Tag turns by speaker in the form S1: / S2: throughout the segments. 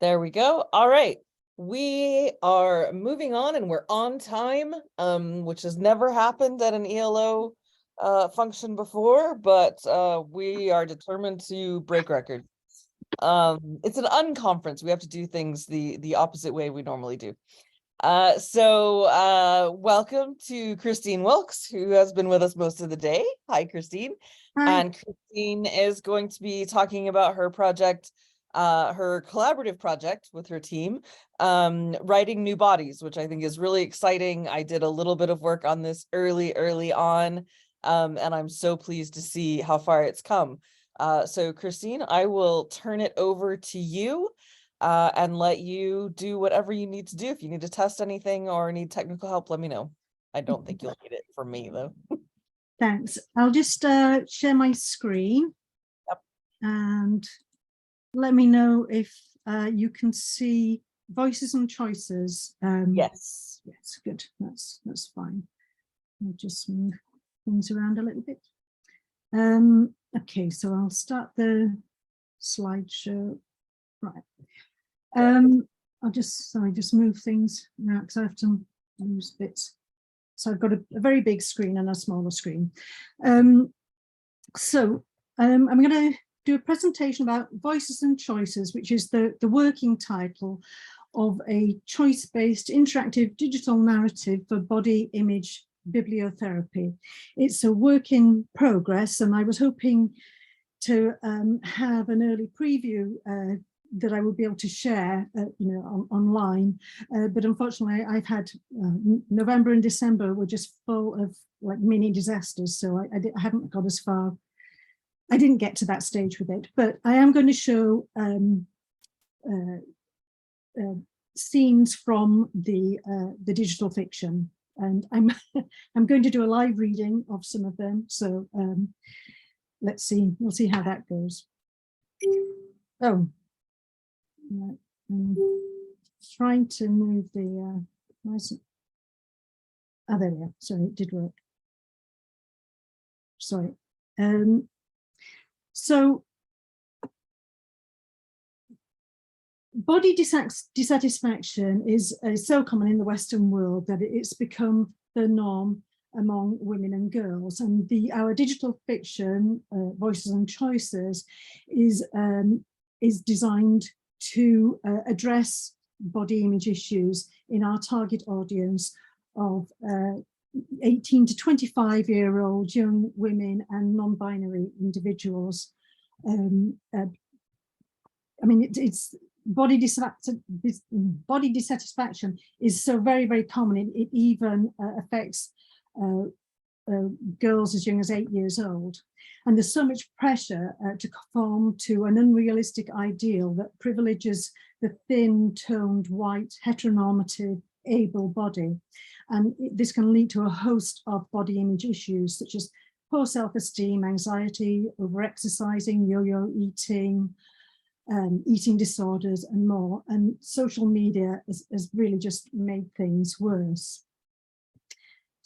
S1: There we go. All right. We are moving on and we're on time, which has never happened at an ELO function before, but we are determined to break records. It's an unconference. We have to do things the opposite way we normally do. Welcome to Christine Wilks, who has been with us most of the day. Hi, Christine.
S2: Hi.
S1: And Christine is going to be talking about her project, her collaborative project with her team, writing new bodies, which I think is really exciting. I did a little bit of work on this early on, and I'm so pleased to see how far it's come. So Christine, I will turn it over to you and let you do whatever you need to do. If you need to test anything or need technical help, let me know. I don't think you'll need it from me though.
S2: Thanks. I'll just share my screen.
S1: Yep.
S2: And let me know if you can see voices and choices.
S1: Yes.
S2: Yes, good. That's fine. I'll just move things around a little bit. Okay, so I'll start the slideshow. Right. I'll just move things now because I have to lose bits. So I've got a very big screen and a smaller screen. I'm going to do a presentation about Voices and Choices, which is the working title of a choice-based interactive digital narrative for body image bibliotherapy. It's a work in progress, and I was hoping to have an early preview that I would be able to share, online. But unfortunately, I've had November and December were just full of like mini disasters, so I haven't got as far. I didn't get to that stage with it, but I am going to show scenes from the digital fiction, and I'm going to do a live reading of some of them. So let's see. We'll see how that goes. Oh. Right. Trying to move the there we are. Sorry, it did work. Sorry. So body dissatisfaction is so common in the Western world that it's become the norm among women and girls, and our digital fiction, Voices and Choices, is designed to address body image issues in our target audience of 18 to 25-year-old young women and non-binary individuals. I mean, it's body dissatisfaction is so very common. It even affects girls as young as 8 years old. And there's so much pressure to conform to an unrealistic ideal that privileges the thin, toned, white, heteronormative, able body. And this can lead to a host of body image issues, such as poor self-esteem, anxiety, over-exercising, yo-yo eating, eating disorders, and more. And social media has really just made things worse.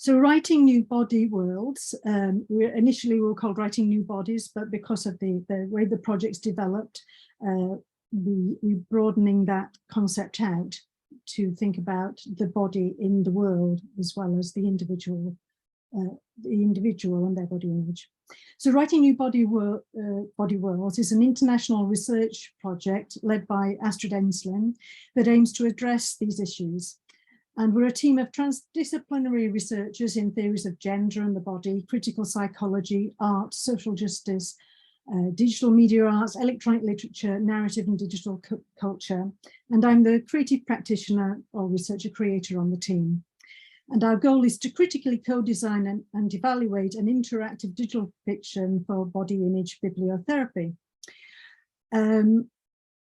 S2: So writing new body worlds, initially we were called Writing New Bodies, but because of the way the project's developed, we're broadening that concept out to think about the body in the world as well as the individual and their body image. So Writing New Body Worlds is an international research project led by Astrid Enslin that aims to address these issues. And we're a team of transdisciplinary researchers in theories of gender and the body, critical psychology, art, social justice, digital media arts, electronic literature, narrative and digital culture. And I'm the creative practitioner or researcher creator on the team. And our goal is to critically co-design and evaluate an interactive digital fiction for body image bibliotherapy.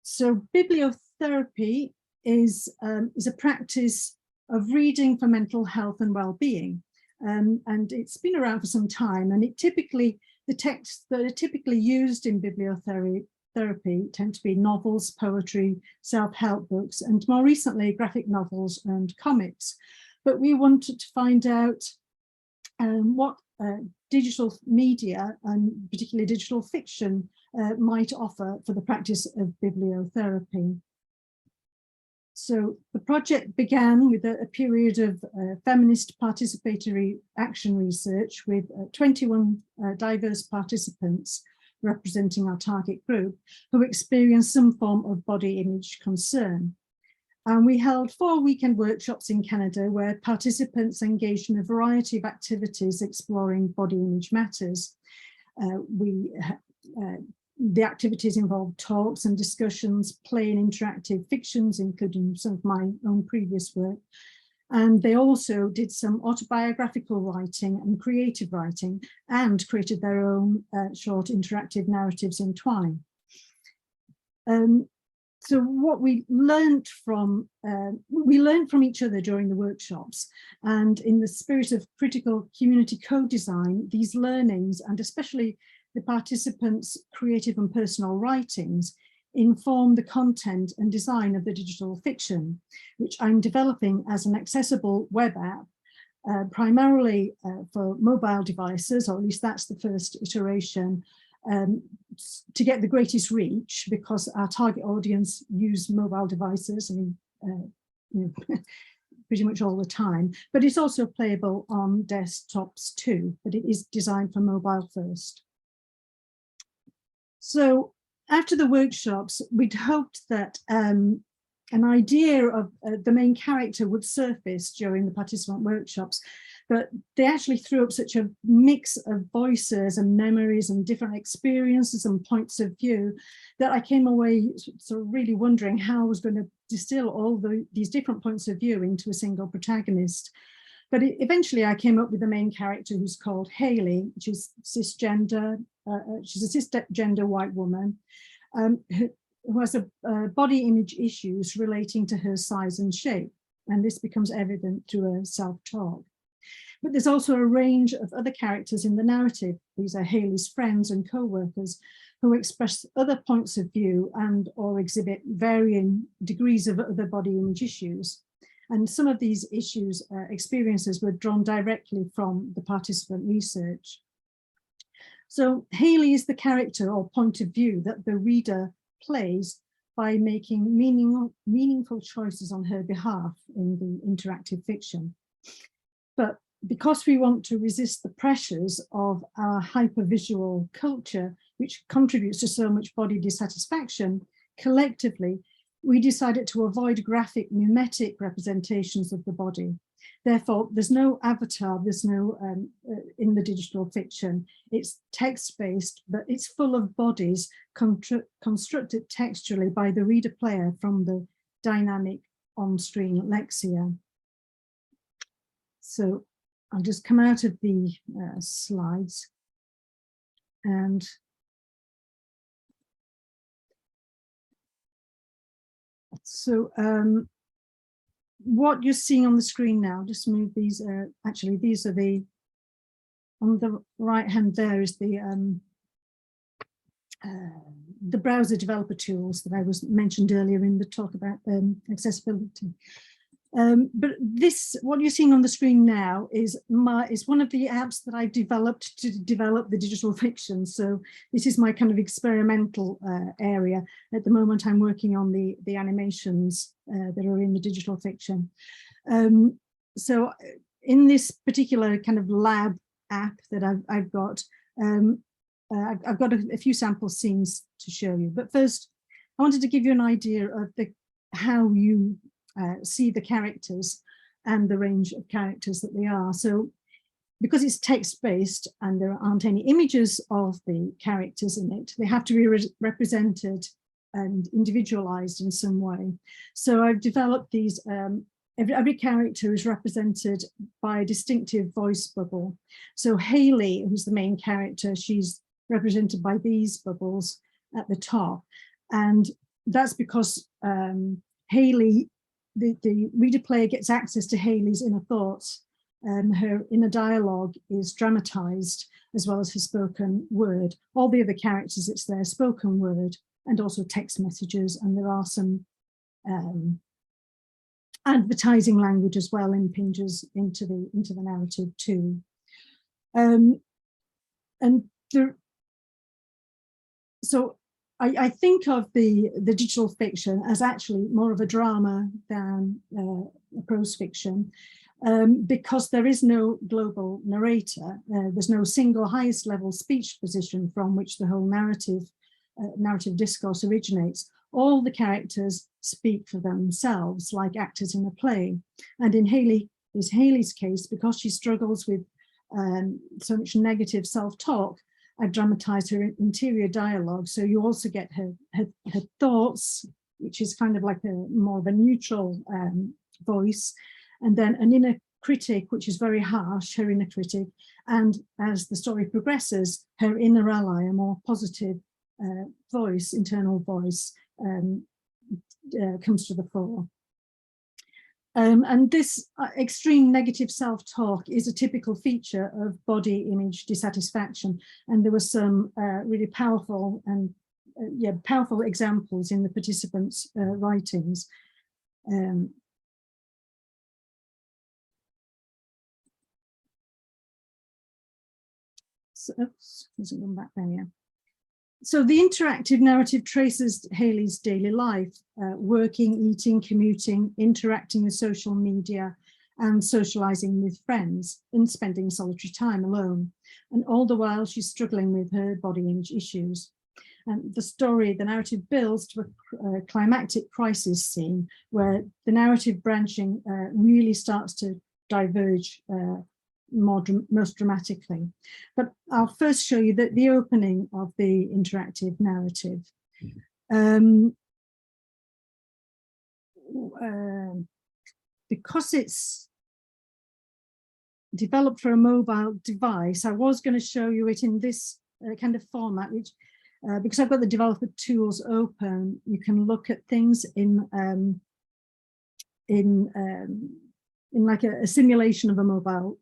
S2: So bibliotherapy is a practice of reading for mental health and well-being. And it's been around for some time, and the texts that are typically used in bibliotherapy tend to be novels, poetry, self-help books, and more recently graphic novels and comics. But we wanted to find out what digital media, and particularly digital fiction, might offer for the practice of bibliotherapy. So the project began with a period of feminist participatory action research with 21 diverse participants representing our target group who experienced some form of body image concern. And we held 4 weekend workshops in Canada where participants engaged in a variety of activities exploring body image matters. The activities involved talks and discussions, play and interactive fictions, including some of my own previous work. And they also did some autobiographical writing and creative writing and created their own short interactive narratives in Twine. So what we learned from each other during the workshops, and in the spirit of critical community co-design, these learnings, and especially the participants' creative and personal writings, inform the content and design of the digital fiction, which I'm developing as an accessible web app, primarily for mobile devices, or at least that's the first iteration, to get the greatest reach, because our target audience use mobile devices, pretty much all the time, but it's also playable on desktops too, but it is designed for mobile first. So after the workshops, we'd hoped that an idea of the main character would surface during the participant workshops, but they actually threw up such a mix of voices and memories and different experiences and points of view that I came away sort of really wondering how I was going to distill all these different points of view into a single protagonist. But eventually I came up with the main character, who's called Hayley, which is cisgender. She's a cisgender white woman who has body image issues relating to her size and shape. And this becomes evident through her self-talk. But there's also a range of other characters in the narrative. These are Hayley's friends and co-workers who express other points of view and or exhibit varying degrees of other body image issues. And some of these issues, experiences were drawn directly from the participant research. So Hayley is the character or point of view that the reader plays by making meaningful choices on her behalf in the interactive fiction. But because we want to resist the pressures of our hypervisual culture, which contributes to so much body dissatisfaction, collectively, we decided to avoid graphic mimetic representations of the body. Therefore, there's no avatar, there's no, in the digital fiction. It's text-based, but it's full of bodies constructed textually by the reader player from the dynamic on-screen lexia. So I'll just come out of the slides and so what you're seeing on the screen now, just move these, actually these are the, on the right hand there is the browser developer tools that I was mentioned earlier in the talk about accessibility. But this, what you're seeing on the screen now is one of the apps that I've developed to develop the digital fiction. So this is my kind of experimental area. At the moment, I'm working on the animations that are in the digital fiction. So in this particular kind of lab app that I've got a few sample scenes to show you. But first, I wanted to give you an idea of how you see the characters and the range of characters that they are. So because it's text-based and there aren't any images of the characters in it, they have to be represented and individualized in some way. So I've developed these, every character is represented by a distinctive voice bubble. So Hayley, who's the main character, she's represented by these bubbles at the top. And that's because Hayley, the reader player gets access to Hayley's inner thoughts. Her inner dialogue is dramatized as well as her spoken word. All the other characters, it's their spoken word and also text messages, and there are some advertising language as well impinges into the narrative too. So I think of the digital fiction as actually more of a drama than a prose fiction, because there is no global narrator. There's no single highest level speech position from which the whole narrative discourse originates. All the characters speak for themselves, like actors in a play. And in Hayley's case, because she struggles with so much negative self-talk, I've dramatized her interior dialogue. So you also get her thoughts, which is kind of like more of a neutral voice, and then an inner critic, which is very harsh, her inner critic. And as the story progresses, her inner ally, a more positive voice, internal voice, comes to the fore. And this extreme negative self-talk is a typical feature of body image dissatisfaction. And there were some really powerful and powerful examples in the participants' writings. So, oops, hasn't gone back there yet. So the interactive narrative traces Hayley's daily life, working, eating, commuting, interacting with social media, and socializing with friends, and spending solitary time alone. And all the while she's struggling with her body image issues. And the narrative builds to a climactic crisis scene where the narrative branching really starts to diverge most dramatically. But I'll first show you the opening of the interactive narrative. Because it's developed for a mobile device, I was going to show you it in this kind of format, which because I've got the developer tools open, you can look at things in like a simulation of a mobile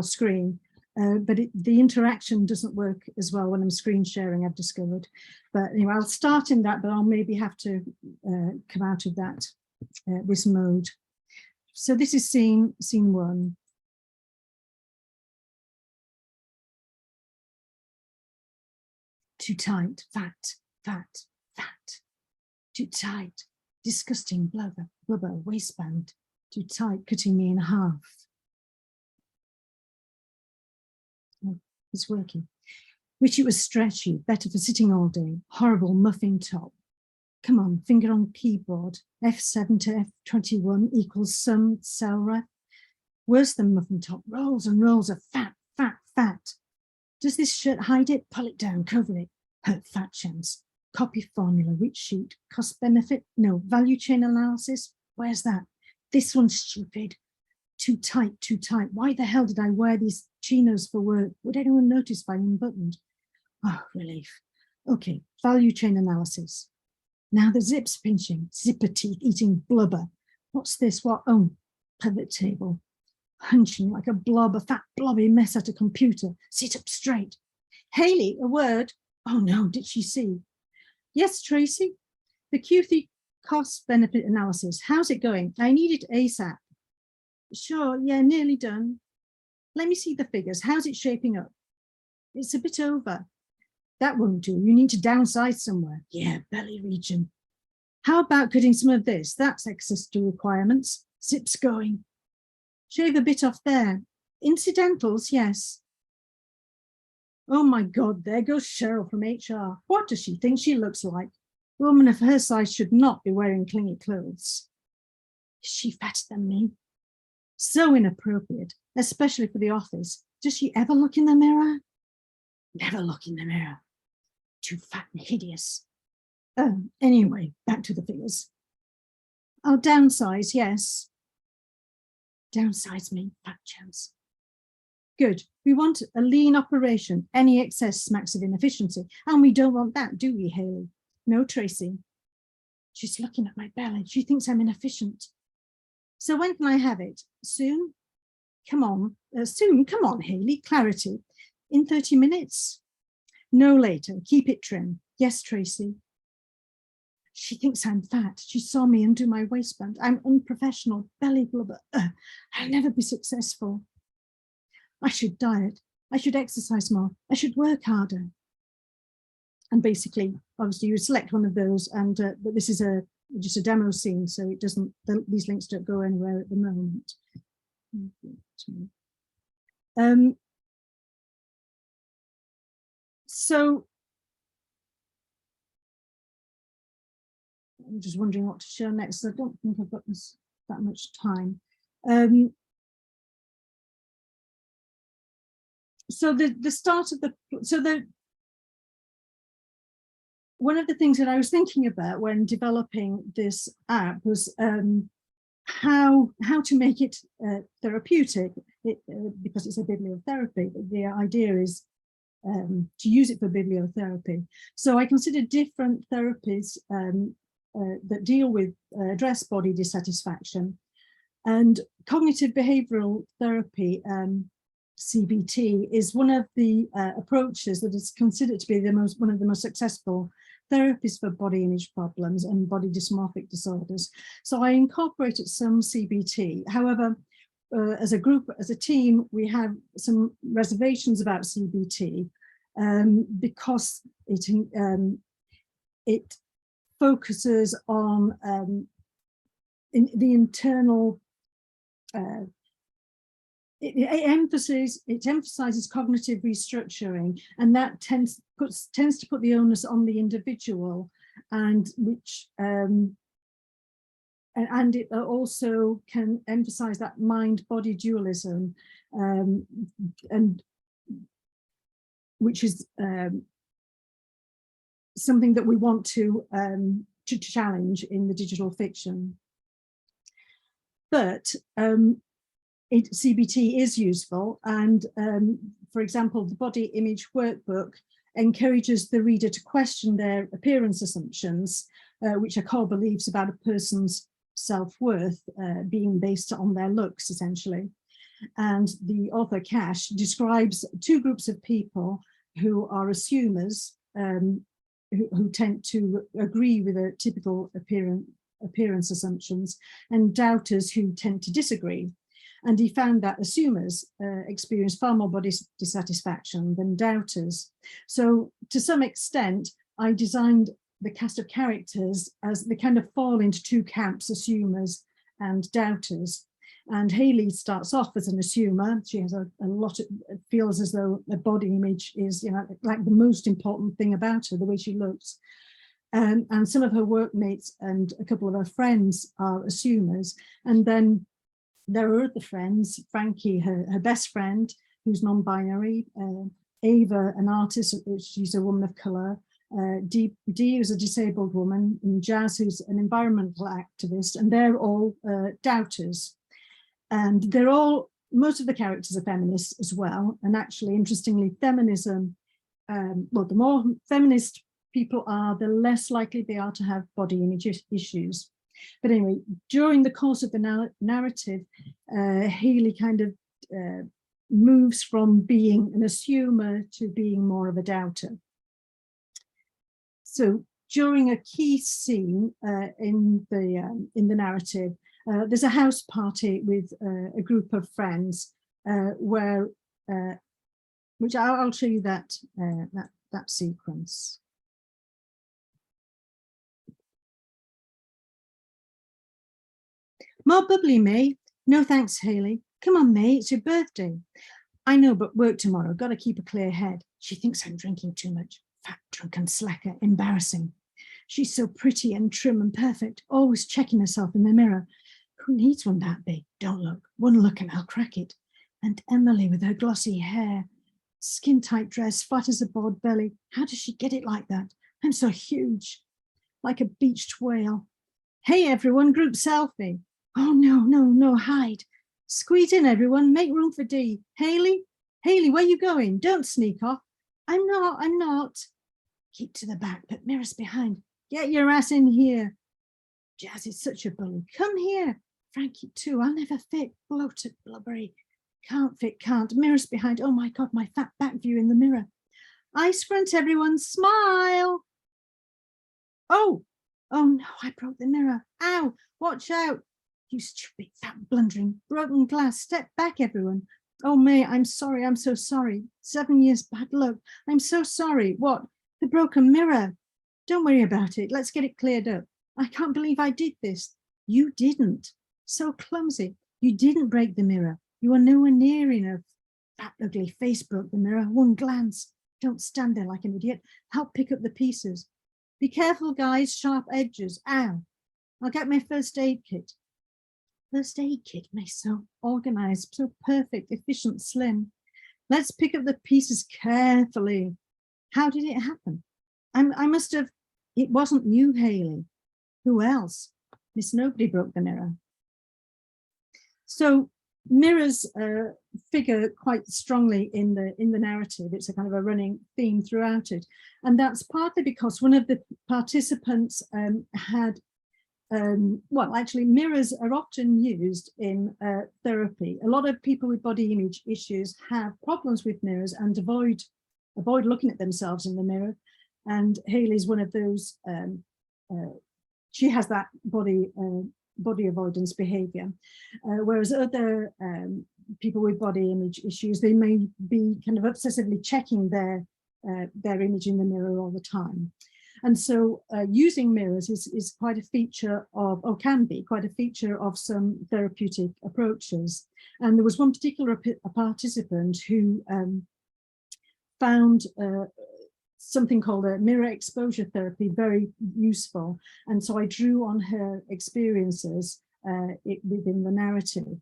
S2: screen, but the interaction doesn't work as well when I'm screen sharing, I've discovered. But anyway, I'll start in that, but I'll maybe have to come out of that this mode. So this is scene one. Too tight, fat, fat, fat. Too tight, disgusting blubber, waistband. Too tight, cutting me in half. Oh, it's working. Wish it was stretchy, better for sitting all day. Horrible muffin top. Come on, finger on keyboard. F7 to F21 equals some cell ref. Worse than muffin top, rolls and rolls of fat, fat, fat. Does this shirt hide it? Pull it down, cover it. Hurt fat chance. Copy formula, which sheet? Cost benefit? No. Value chain analysis? Where's that? This one's stupid. Too tight, too tight. Why the hell did I wear these chinos for work? Would anyone notice if I unbuttoned? Oh, relief. Okay, value chain analysis. Now the zips pinching, zipper teeth eating blubber. What's this? What? Oh, pivot table. Hunching like a blob, a fat blobby mess at a computer. Sit up straight. Hayley, a word. Oh no, did she see? Yes, Tracy. The Q3 cost benefit analysis. How's it going? I need it ASAP. Sure, yeah, nearly done. Let me see the figures. How's it shaping up? It's a bit over. That won't do. You need to downsize somewhere. Yeah, belly region. How about cutting some of this? That's excess to requirements. Zips going. Shave a bit off there. Incidentals, yes. Oh my God, there goes Cheryl from HR. What does she think she looks like? A woman of her size should not be wearing clingy clothes. Is she fatter than me? So inappropriate, especially for the office. Does she ever look in the mirror? Never look in the mirror. Too fat and hideous. Anyway, back to the figures. I'll downsize, yes. Downsize me, fat chance. Good. We want a lean operation. Any excess smacks of inefficiency. And we don't want that, do we, Hayley? No, Tracy. She's looking at my belly. She thinks I'm inefficient. So when can I have it? Soon? Come on. Soon? Come on, Hayley. Clarity. In 30 minutes? No later. Keep it trim. Yes, Tracy. She thinks I'm fat. She saw me undo my waistband. I'm unprofessional. Belly blubber. I'll never be successful. I should diet. I should exercise more. I should work harder. And basically, obviously, you select one of those, and but this is just a demo scene, so it doesn't. These links don't go anywhere at the moment. So I'm just wondering what to show next. I don't think I've got that much time. So the start of one of the things that I was thinking about when developing this app was how to make it therapeutic, because it's a bibliotherapy. The idea is to use it for bibliotherapy. So I considered different therapies that deal with address body dissatisfaction, and cognitive behavioral therapy, CBT, is one of the approaches that is considered to be one of the most successful therapies for body image problems and body dysmorphic disorders. So I incorporated some CBT. However, as a group, as a team, we have some reservations about CBT because it focuses on the internal. It emphasizes cognitive restructuring, and that tends to put the onus on the individual, and which and it also can emphasize that mind-body dualism, and which is something that we want to challenge in the digital fiction. But CBT is useful, and for example, the body image workbook encourages the reader to question their appearance assumptions, which are core beliefs about a person's self-worth being based on their looks, essentially. And the author, Cash, describes two groups of people who are assumers, who tend to agree with a typical appearance assumptions, and doubters who tend to disagree. And he found that assumers experience far more body dissatisfaction than doubters. So to some extent, I designed the cast of characters as they kind of fall into two camps, assumers and doubters. And Hayley starts off as an assumer. She has a lot of, it feels as though the body image is, you know, like the most important thing about her, the way she looks. And some of her workmates and a couple of her friends are assumers. And then there are other friends, Frankie, her best friend, who's non-binary, Ava, an artist, she's a woman of colour, Dee, who's a disabled woman, and Jazz, who's an environmental activist, and they're all doubters. And they're all, most of the characters are feminists as well. And actually, interestingly, feminism, well, the more feminist people are, the less likely they are to have body image issues. But anyway, during the course of the narrative, Hayley kind of moves from being an assumer to being more of a doubter. So during a key scene in the narrative, there's a house party with a group of friends where, which I'll show you that sequence. More bubbly, May. No thanks, Hayley. Come on, May, it's your birthday. I know, but work tomorrow. Got to keep a clear head. She thinks I'm drinking too much. Fat, drunken slacker. Embarrassing. She's so pretty and trim and perfect, always checking herself in the mirror. Who needs one that big? Don't look. One look and I'll crack it. And Emily with her glossy hair, skin-tight dress, flat as a board belly. How does she get it like that? I'm so huge, like a beached whale. Hey, everyone, group selfie. Oh, no, hide. Squeeze in, everyone, make room for Dee. Hayley, where you going? Don't sneak off. I'm not. Keep to the back, put mirrors behind. Get your ass in here. Jazz is such a bully. Come here. Frankie too, I'll never fit. Bloated, blubbery. Can't fit, can't. Mirrors behind. Oh my God, my fat back view in the mirror. Eyes front, everyone, smile. Oh no, I broke the mirror. Ow, watch out. You stupid, fat, blundering, broken glass. Step back, everyone. Oh, May, I'm sorry. I'm so sorry. 7 years bad luck. I'm so sorry. What? The broken mirror. Don't worry about it. Let's get it cleared up. I can't believe I did this. You didn't. So clumsy. You didn't break the mirror. You were nowhere near enough. That ugly face broke the mirror. One glance. Don't stand there like an idiot. Help pick up the pieces. Be careful, guys. Sharp edges. Ow. I'll get my first aid kit. First aid kit, so organized, so perfect, efficient, slim. Let's pick up the pieces carefully. How did it happen? I must have, it wasn't you, Hayley. Who else? Miss Nobody broke the mirror. So mirrors figure quite strongly in the narrative. It's a kind of a running theme throughout it. And that's partly because one of the participants had well, actually, mirrors are often used in therapy. A lot of people with body image issues have problems with mirrors and avoid looking at themselves in the mirror. And Hayley's one of those. She has that body avoidance behaviour, whereas other people with body image issues, they may be kind of obsessively checking their image in the mirror all the time. And so using mirrors is quite a feature of, or can be quite a feature of some therapeutic approaches. And there was one particular participant who found something called a mirror exposure therapy very useful. And so I drew on her experiences within the narrative.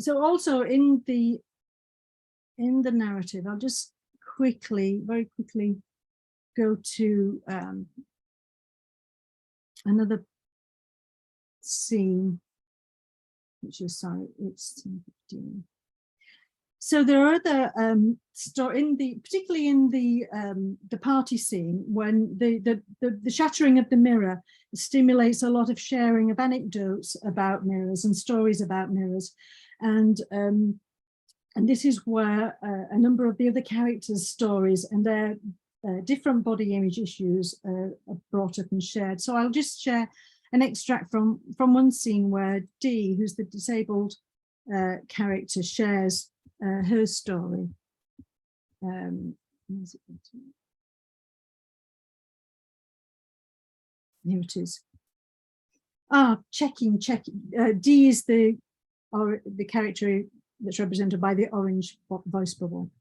S2: So also in the narrative, I'll just very quickly go to another scene, which is, sorry, it's 15. So there are other particularly in the party scene, when the shattering of the mirror stimulates a lot of sharing of anecdotes about mirrors and stories about mirrors, and this is where a number of the other characters' stories and their different body image issues are brought up and shared. So I'll just share an extract from one scene where Dee, who's the disabled character, shares her story. Here it is. Checking. Dee is the character that's represented by the orange voice bubble.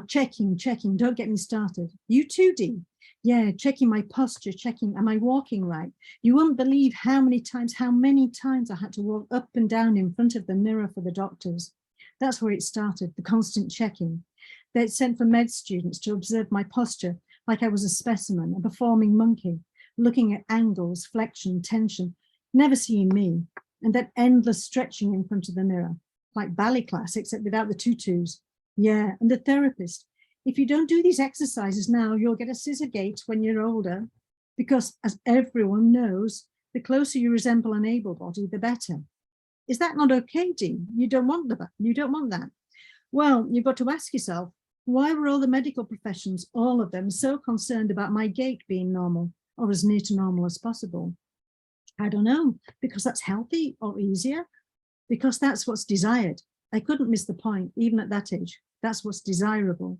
S2: Checking, don't get me started. You too, Dee? Yeah, checking my posture, checking, am I walking right? You won't believe how many times I had to walk up and down in front of the mirror for the doctors. That's where it started, the constant checking. They'd sent for med students to observe my posture like I was a specimen, a performing monkey, looking at angles, flexion, tension, never seeing me, and that endless stretching in front of the mirror, like ballet class, except without the tutus. Yeah, and the therapist, if you don't do these exercises now, you'll get a scissor gait when you're older, because as everyone knows, the closer you resemble an able body, the better. Is that not okay, Dee? You don't want that. Well, you've got to ask yourself, why were all the medical professions, all of them, so concerned about my gait being normal, or as near to normal as possible? I don't know, because that's healthy or easier, because that's what's desired. I couldn't miss the point, even at that age. That's what's desirable.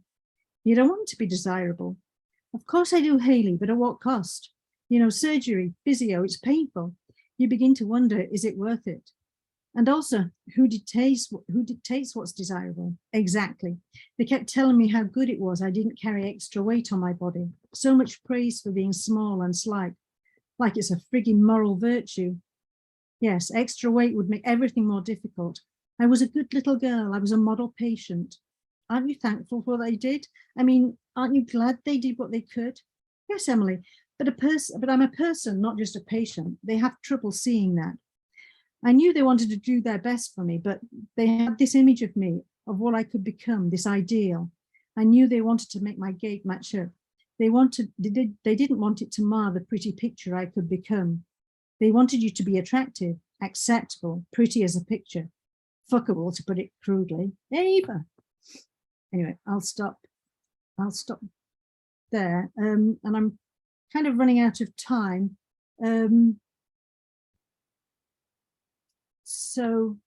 S2: You don't want to be desirable. Of course I do, Hayley, but at what cost? You know, surgery, physio, it's painful. You begin to wonder, is it worth it? And also, who dictates what's desirable? Exactly. They kept telling me how good it was I didn't carry extra weight on my body. So much praise for being small and slight, like it's a frigging moral virtue. Yes, extra weight would make everything more difficult. I was a good little girl. I was a model patient. Aren't you thankful for what they did? I mean, aren't you glad they did what they could? Yes, Emily, but I'm a person, not just a patient. They have trouble seeing that. I knew they wanted to do their best for me, but they had this image of me, of what I could become, this ideal. I knew they wanted to make my gait match up. They didn't want it to mar the pretty picture I could become. They wanted you to be attractive, acceptable, pretty as a picture, fuckable, to put it crudely. Eva. Anyway, I'll stop there. And I'm kind of running out of time. So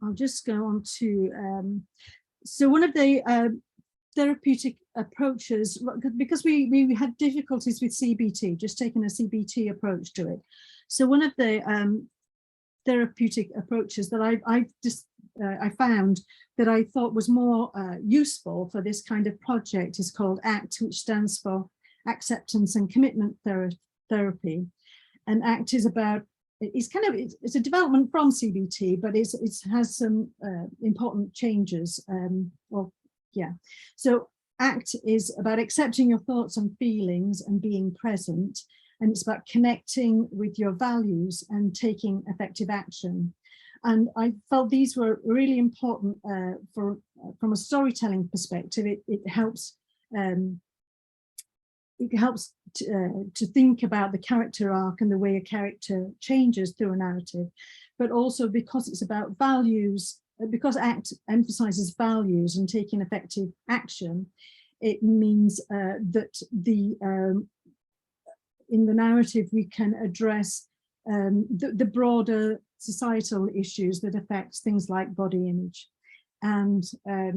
S2: I'll just go on to, so one of the therapeutic approaches, because we had difficulties with CBT, just taking a CBT approach to it. So one of the therapeutic approaches that I found that I thought was more useful for this kind of project is called ACT, which stands for Acceptance and Commitment Therapy. And ACT is about, it's a development from CBT, but it has some important changes. So ACT is about accepting your thoughts and feelings and being present. And it's about connecting with your values and taking effective action. And I felt these were really important from a storytelling perspective. It helps to think about the character arc and the way a character changes through a narrative, but also because it's about values, because ACT emphasizes values and taking effective action, it means that in the narrative we can address the broader societal issues that affect things like body image. And I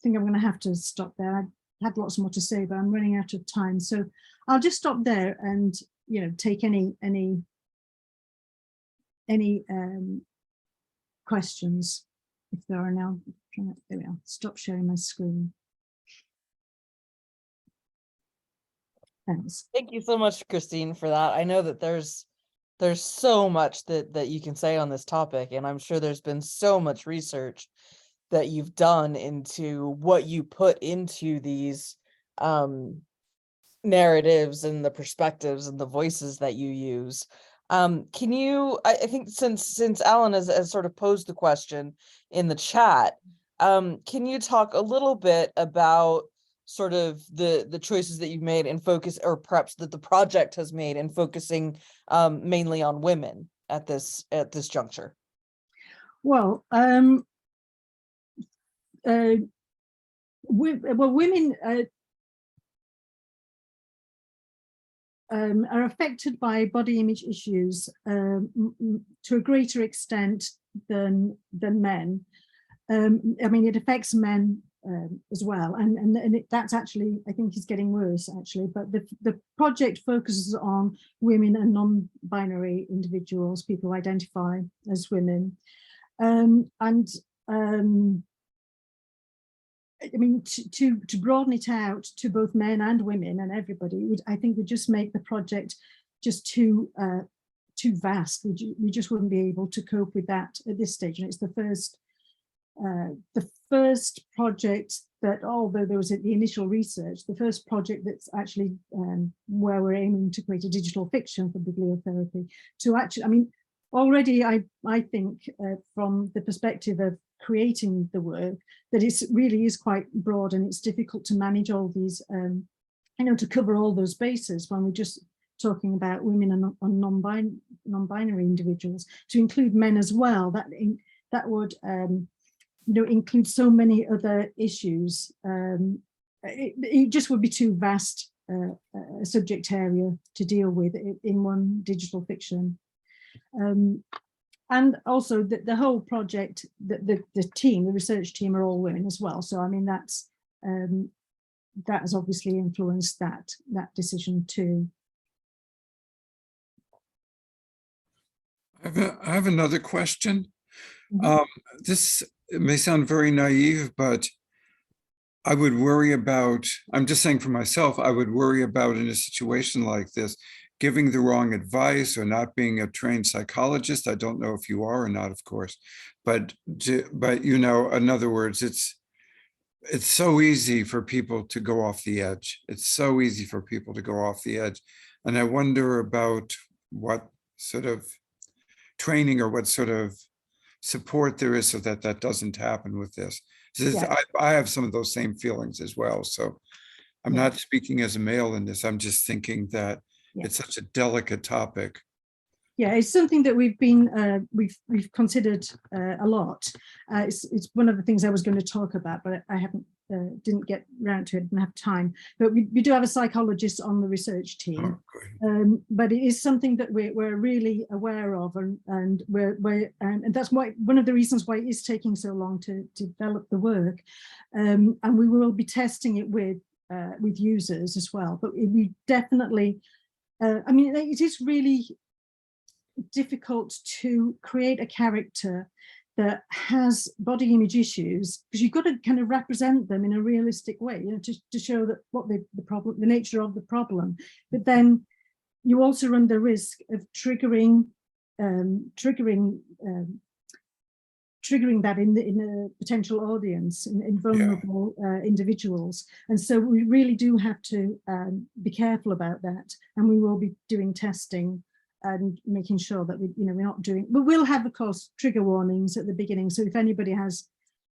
S2: think I'm going to have to stop there. I had lots more to say, but I'm running out of time. So I'll just stop there and, take any questions if there are now. There we are. Stop sharing my screen. Thanks.
S1: Thank you so much, Christine, for that. I know that there's so much that you can say on this topic, and I'm sure there's been so much research that you've done into what you put into these narratives and the perspectives and the voices that you use. Can you, I think since Alan has sort of posed the question in the chat, can you talk a little bit about sort of the choices that you've made and focus, or perhaps that the project has made, and focusing mainly on women at this juncture?
S2: Well, women are affected by body image issues to a greater extent than men. I mean, it affects men as well, and that's actually, I think, is getting worse actually. But the project focuses on women and non-binary individuals, people who identify as women, I mean, to broaden it out to both men and women and everybody, I think would just make the project just too vast. We just wouldn't be able to cope with that at this stage. And it's the first project that, although there was the initial research, the first project that's actually where we're aiming to create a digital fiction for bibliotherapy. To actually, I mean, already I think from the perspective of creating the work, that it really is quite broad, and it's difficult to manage all these, to cover all those bases when we're just talking about women and non-binary individuals. To include men as well, that would include so many other issues. It just would be too vast a subject area to deal with in one digital fiction. And also the whole project, the team, the research team are all women as well. So I mean, that has obviously influenced that decision too.
S3: I have another question. Mm-hmm. This may sound very naive, but I would worry about, I'm just saying for myself, I would worry about in a situation like this, giving the wrong advice or not being a trained psychologist. I don't know if you are or not, of course, but in other words, it's so easy for people to go off the edge. It's so easy for people to go off the edge. And I wonder about what sort of training or what sort of support there is so that that doesn't happen with this. Yeah. I have some of those same feelings as well. So I'm not speaking as a male in this. I'm just thinking that it's such a delicate topic.
S2: Yeah, it's something that we've been we've considered a lot. It's one of the things I was going to talk about, but I haven't didn't get round to it, didn't have time. But we do have a psychologist on the research team.
S3: Oh, good.
S2: But it is something that we're really aware of, and and that's why one of the reasons why it is taking so long to develop the work. And we will be testing it with users as well. But we definitely, I mean, it is really difficult to create a character that has body image issues, because you've got to kind of represent them in a realistic way, you know, to show that what the problem, the nature of the problem. But then you also run the risk of triggering that in a potential audience, in vulnerable individuals. And so we really do have to be careful about that. And we will be doing testing and making sure that we're not doing, but we'll have, of course, trigger warnings at the beginning. So if anybody has,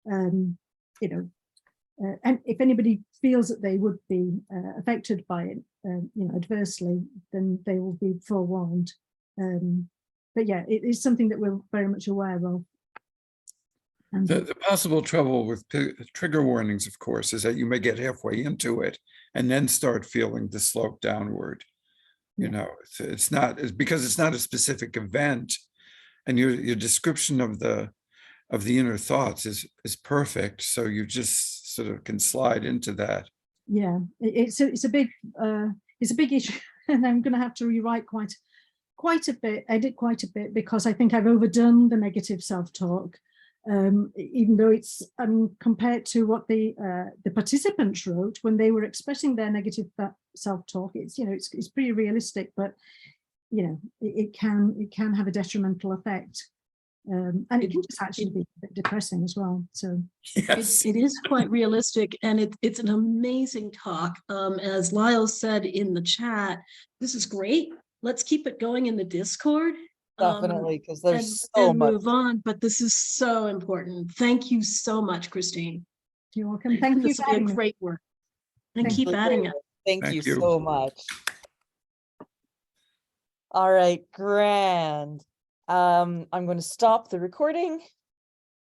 S2: and if anybody feels that they would be affected by it, adversely, then they will be forewarned. But yeah, it is something that we're very much aware of.
S3: The possible trouble with trigger warnings, of course, is that you may get halfway into it and then start feeling the slope downward. You know, it's because it's not a specific event, and your description of the inner thoughts is perfect. So you just sort of can slide into that.
S2: Yeah, it's a big issue, and I'm going to have to rewrite quite a bit, edit quite a bit, because I think I've overdone the negative self-talk. Even though it's compared to what the participants wrote when they were expressing their negative self-talk, it's pretty realistic, but it can have a detrimental effect, and it can just actually be a bit depressing as well. So
S3: yes,
S4: it is quite realistic, and it's an amazing talk. As Lyle said in the chat, this is great. Let's keep it going in the Discord.
S1: Definitely, because there's so much.
S4: Move on, but this is so important. Thank you so much, Christine.
S2: You're welcome. Thank you.
S4: This will be a great work, and keep adding it.
S1: Thank you so much. All right, grand. I'm going to stop the recording